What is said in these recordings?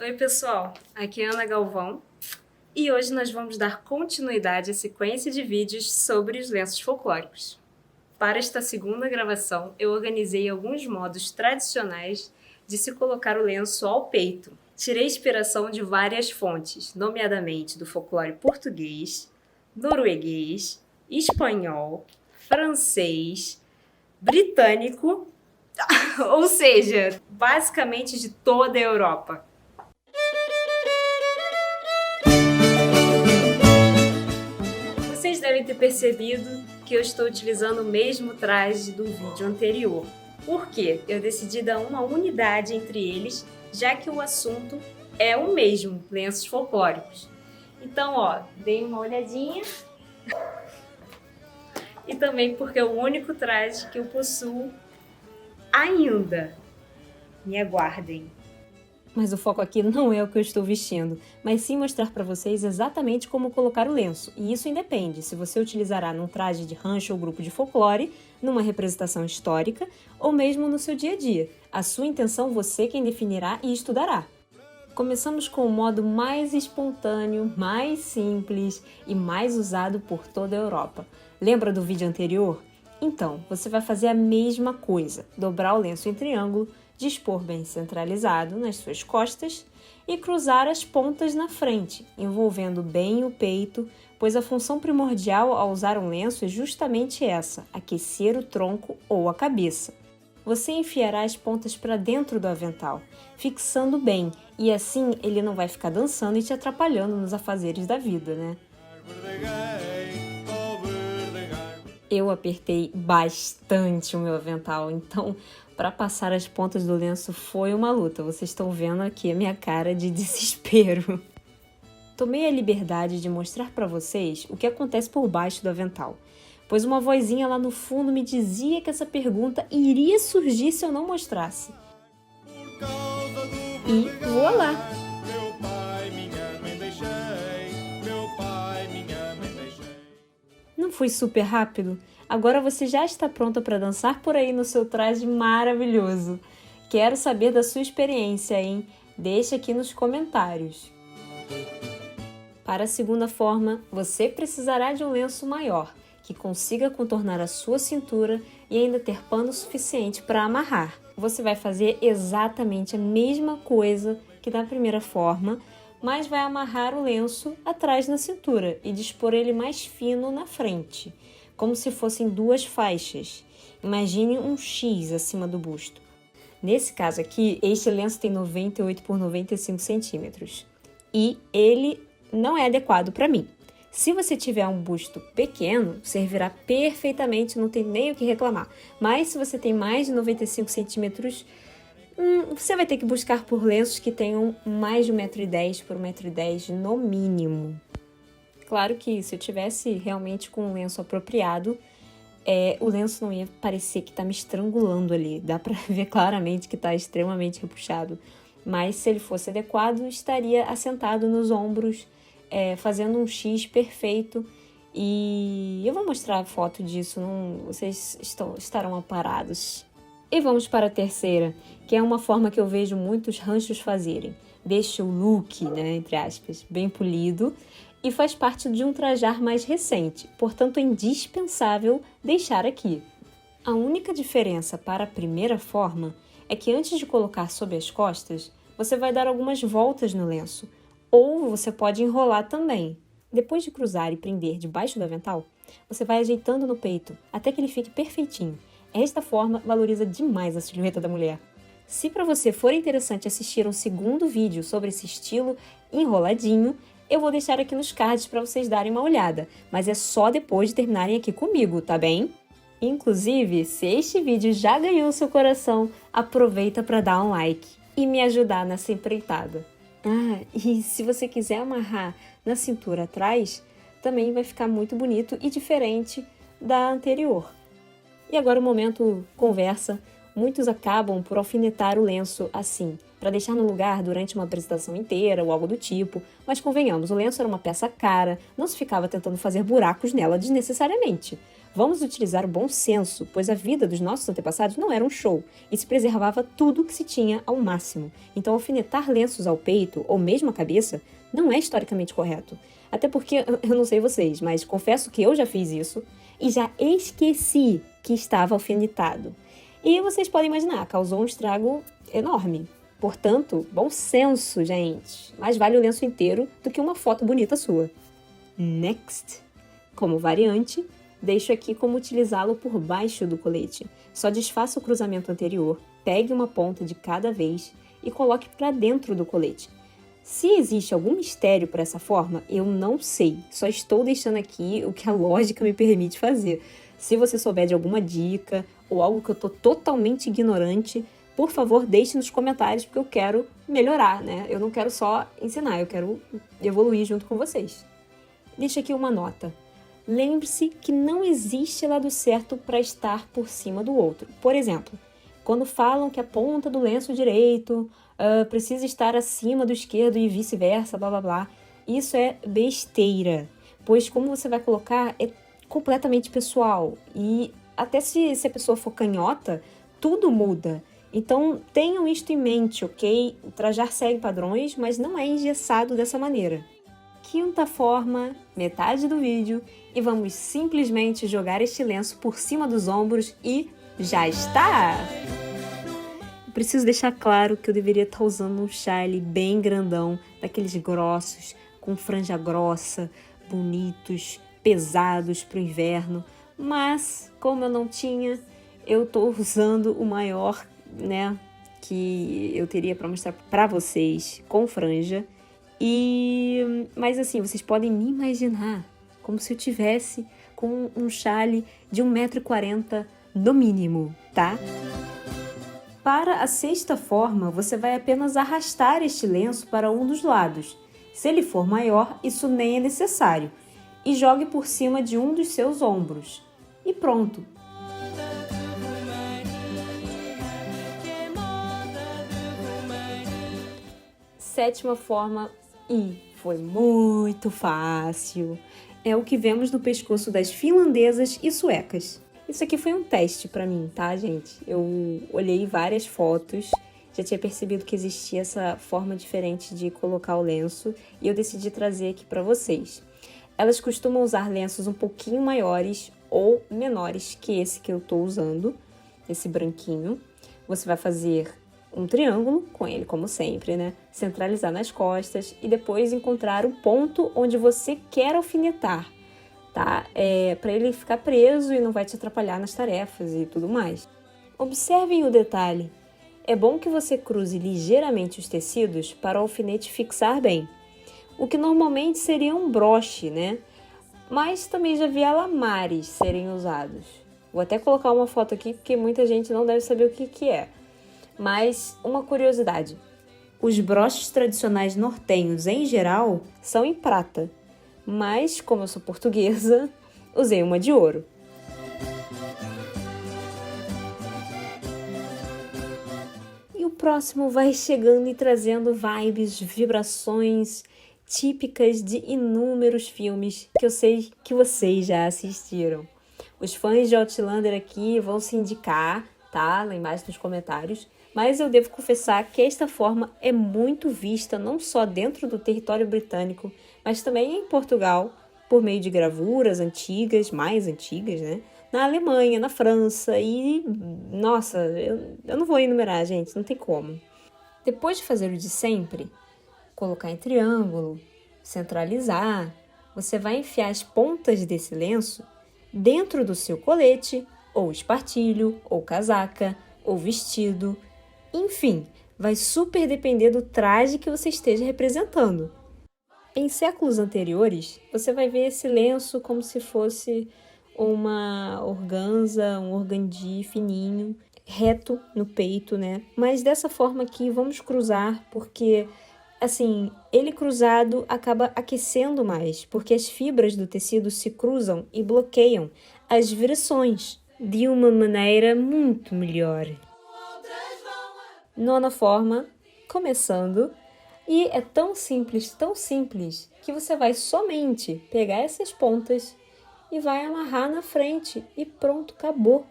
Oi pessoal, aqui é Ana Galvão e hoje nós vamos dar continuidade à sequência de vídeos sobre os lenços folclóricos. Para esta segunda gravação, eu organizei alguns modos tradicionais de se colocar o lenço ao peito. Tirei inspiração de várias fontes, nomeadamente do folclore português, norueguês, espanhol, francês, britânico, ou seja, basicamente de toda a Europa. Vocês devem ter percebido que eu estou utilizando o mesmo traje do vídeo anterior. Por quê? Eu decidi dar uma unidade entre eles, já que o assunto é o mesmo, lenços folclóricos. Então, dei uma olhadinha. E também porque é o único traje que eu possuo ainda. Me aguardem. Mas o foco aqui não é o que eu estou vestindo, mas sim mostrar para vocês exatamente como colocar o lenço. E isso independe se você utilizará num traje de rancho ou grupo de folclore, numa representação histórica ou mesmo no seu dia a dia. A sua intenção você quem definirá e estudará. Começamos com o modo mais espontâneo, mais simples e mais usado por toda a Europa. Lembra do vídeo anterior? Então, você vai fazer a mesma coisa, dobrar o lenço em triângulo, dispor bem centralizado nas suas costas e cruzar as pontas na frente, envolvendo bem o peito, pois a função primordial ao usar um lenço é justamente essa, aquecer o tronco ou a cabeça. Você enfiará as pontas para dentro do avental, fixando bem, e assim ele não vai ficar dançando e te atrapalhando nos afazeres da vida, né? Eu apertei bastante o meu avental, então para passar as pontas do lenço foi uma luta. Vocês estão vendo aqui a minha cara de desespero. Tomei a liberdade de mostrar para vocês o que acontece por baixo do avental, pois uma vozinha lá no fundo me dizia que essa pergunta iria surgir se eu não mostrasse. E voilá! Não foi super rápido? Agora você já está pronta para dançar por aí no seu traje maravilhoso. Quero saber da sua experiência, hein? Deixa aqui nos comentários. Para a segunda forma, você precisará de um lenço maior, que consiga contornar a sua cintura e ainda ter pano suficiente para amarrar. Você vai fazer exatamente a mesma coisa que na primeira forma, mas vai amarrar o lenço atrás na cintura e dispor ele mais fino na frente, como se fossem duas faixas. Imagine um X acima do busto. Nesse caso aqui, este lenço tem 98 por 95 centímetros e ele não é adequado para mim. Se você tiver um busto pequeno, servirá perfeitamente, não tem nem o que reclamar. Mas se você tem mais de 95 centímetros, você vai ter que buscar por lenços que tenham mais de 1,10 m por 1,10 m no mínimo. Claro que se eu tivesse realmente com um lenço apropriado, o lenço não ia parecer que está me estrangulando ali. Dá para ver claramente que está extremamente repuxado. Mas se ele fosse adequado, estaria assentado nos ombros, fazendo um X perfeito. E eu vou mostrar a foto disso, vocês estarão aparados. E vamos para a terceira, que é uma forma que eu vejo muitos ranchos fazerem. Deixa o look, entre aspas, bem polido e faz parte de um trajar mais recente, portanto é indispensável deixar aqui. A única diferença para a primeira forma é que antes de colocar sob as costas, você vai dar algumas voltas no lenço, ou você pode enrolar também. Depois de cruzar e prender debaixo do avental, você vai ajeitando no peito até que ele fique perfeitinho. Esta forma valoriza demais a silhueta da mulher. Se para você for interessante assistir um segundo vídeo sobre esse estilo enroladinho, eu vou deixar aqui nos cards para vocês darem uma olhada, mas é só depois de terminarem aqui comigo, tá bem? Inclusive, se este vídeo já ganhou seu coração, aproveita para dar um like e me ajudar nessa empreitada. E se você quiser amarrar na cintura atrás, também vai ficar muito bonito e diferente da anterior. E agora o momento conversa. Muitos acabam por alfinetar o lenço assim, para deixar no lugar durante uma apresentação inteira ou algo do tipo, mas convenhamos, o lenço era uma peça cara, não se ficava tentando fazer buracos nela desnecessariamente. Vamos utilizar o bom senso, pois a vida dos nossos antepassados não era um show e se preservava tudo que se tinha ao máximo. Então, alfinetar lenços ao peito ou mesmo à cabeça não é historicamente correto. Até porque, eu não sei vocês, mas confesso que eu já fiz isso e já esqueci que estava alfinetado. E vocês podem imaginar, causou um estrago enorme. Portanto, bom senso, gente. Mais vale o lenço inteiro do que uma foto bonita sua. Next. Como variante, deixo aqui como utilizá-lo por baixo do colete. Só desfaça o cruzamento anterior, pegue uma ponta de cada vez e coloque para dentro do colete. Se existe algum mistério para essa forma, eu não sei. Só estou deixando aqui o que a lógica me permite fazer. Se você souber de alguma dica ou algo que eu estou totalmente ignorante, por favor, deixe nos comentários, porque eu quero melhorar, né? Eu não quero só ensinar, eu quero evoluir junto com vocês. Deixa aqui uma nota. Lembre-se que não existe lado certo para estar por cima do outro. Por exemplo, quando falam que a ponta do lenço direito precisa estar acima do esquerdo e vice-versa, blá blá blá, isso é besteira, pois como você vai colocar é completamente pessoal e até se a pessoa for canhota, tudo muda. Então tenham isto em mente, ok? O trajar segue padrões, mas não é engessado dessa maneira. Quinta forma, metade do vídeo, e vamos simplesmente jogar este lenço por cima dos ombros e já está! Preciso deixar claro que eu deveria estar usando um chale bem grandão, daqueles grossos, com franja grossa, bonitos, pesados para o inverno, mas como eu não tinha, eu estou usando o maior, né, que eu teria para mostrar para vocês com franja. Mas assim, vocês podem me imaginar como se eu tivesse com um chale de 1,40 m no mínimo, tá? Para a sexta forma, você vai apenas arrastar este lenço para um dos lados. Se ele for maior, isso nem é necessário. E jogue por cima de um dos seus ombros. E pronto! Sétima forma, e foi muito fácil. É o que vemos no pescoço das finlandesas e suecas. Isso aqui foi um teste pra mim, tá, gente? Eu olhei várias fotos, já tinha percebido que existia essa forma diferente de colocar o lenço e eu decidi trazer aqui pra vocês. Elas costumam usar lenços um pouquinho maiores ou menores que esse que eu tô usando, esse branquinho. Você vai fazer um triângulo com ele, como sempre, né? Centralizar nas costas e depois encontrar o ponto onde você quer alfinetar, tá? Para ele ficar preso e não vai te atrapalhar nas tarefas e tudo mais. Observem o detalhe. É bom que você cruze ligeiramente os tecidos para o alfinete fixar bem. O que normalmente seria um broche, né? Mas também já vi alamares serem usados. Vou até colocar uma foto aqui porque muita gente não deve saber o que é. Mas uma curiosidade, os broches tradicionais nortenhos em geral são em prata, mas como eu sou portuguesa, usei uma de ouro. E o próximo vai chegando e trazendo vibes, vibrações típicas de inúmeros filmes que eu sei que vocês já assistiram. Os fãs de Outlander aqui vão se indicar, tá? Lá embaixo nos comentários. Mas eu devo confessar que esta forma é muito vista não só dentro do território britânico, mas também em Portugal, por meio de gravuras antigas, mais antigas, né? Na Alemanha, na França e... Nossa, eu não vou enumerar, gente, não tem como. Depois de fazer o de sempre, colocar em triângulo, centralizar, você vai enfiar as pontas desse lenço dentro do seu colete, ou espartilho, ou casaca, ou vestido. Enfim, vai super depender do traje que você esteja representando. Em séculos anteriores, você vai ver esse lenço como se fosse uma organza, um organdi fininho, reto no peito, né? Mas dessa forma aqui, vamos cruzar, porque, assim, ele cruzado acaba aquecendo mais, porque as fibras do tecido se cruzam e bloqueiam as vibrações de uma maneira muito melhor. Nona forma, começando, e é tão simples, que você vai somente pegar essas pontas e vai amarrar na frente e pronto, acabou.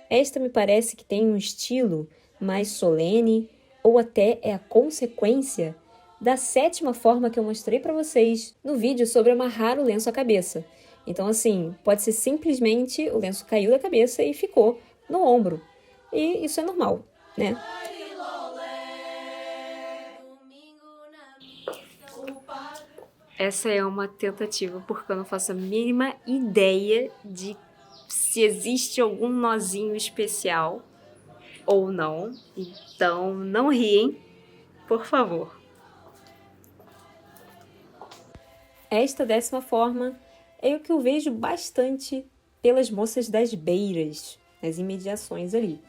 Esta me parece que tem um estilo mais solene ou até é a consequência da 7ª forma que eu mostrei para vocês no vídeo sobre amarrar o lenço à cabeça. Então assim, pode ser simplesmente o lenço caiu da cabeça e ficou no ombro. E isso é normal, né? Essa é uma tentativa porque eu não faço a mínima ideia de se existe algum nozinho especial ou não. Então, não riem, por favor. Esta 10ª forma é o que eu vejo bastante pelas moças das beiras, nas imediações ali.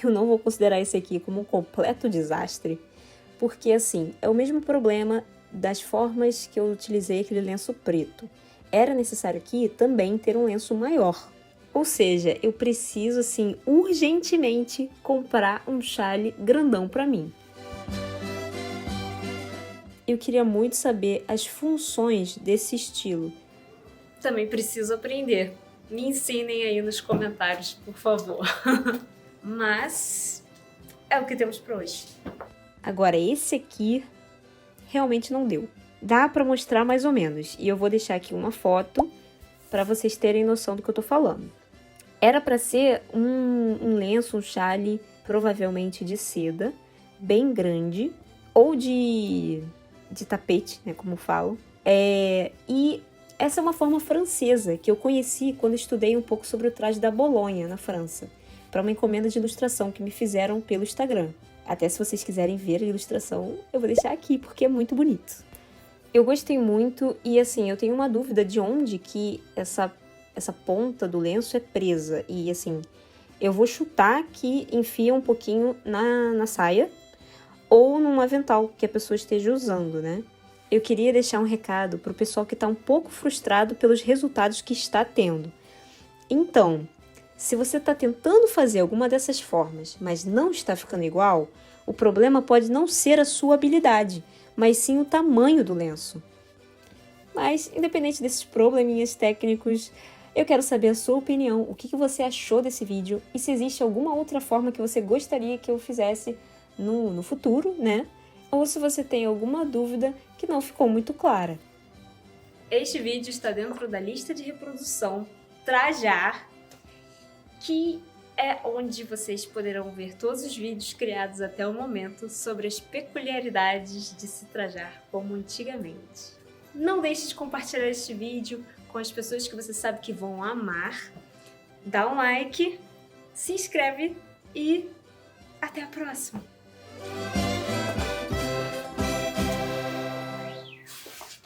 Eu não vou considerar esse aqui como um completo desastre, porque assim, é o mesmo problema das formas que eu utilizei aquele lenço preto. Era necessário aqui também ter um lenço maior. Ou seja, eu preciso assim urgentemente comprar um chale grandão para mim. Eu queria muito saber as funções desse estilo. Também preciso aprender. Me ensinem aí nos comentários, por favor. Mas é o que temos para hoje. Agora, esse aqui realmente não deu. Dá para mostrar mais ou menos. E eu vou deixar aqui uma foto para vocês terem noção do que eu tô falando. Era para ser um lenço, um chale, provavelmente de seda, bem grande, ou de tapete, né, como falo. E essa é uma forma francesa que eu conheci quando estudei um pouco sobre o traje da Bolonha, na França, para uma encomenda de ilustração que me fizeram pelo Instagram. Até se vocês quiserem ver a ilustração, eu vou deixar aqui, porque é muito bonito. Eu gostei muito e, assim, eu tenho uma dúvida de onde que essa ponta do lenço é presa. E, assim, eu vou chutar que enfia um pouquinho na saia ou num avental que a pessoa esteja usando, né? Eu queria deixar um recado pro pessoal que tá um pouco frustrado pelos resultados que está tendo. Então, se você está tentando fazer alguma dessas formas, mas não está ficando igual, o problema pode não ser a sua habilidade, mas sim o tamanho do lenço. Mas, independente desses probleminhas técnicos, eu quero saber a sua opinião, o que você achou desse vídeo e se existe alguma outra forma que você gostaria que eu fizesse no futuro, né? Ou se você tem alguma dúvida que não ficou muito clara. Este vídeo está dentro da lista de reprodução Trajar, que é onde vocês poderão ver todos os vídeos criados até o momento sobre as peculiaridades de se trajar como antigamente. Não deixe de compartilhar este vídeo com as pessoas que você sabe que vão amar. Dá um like, se inscreve e até a próxima!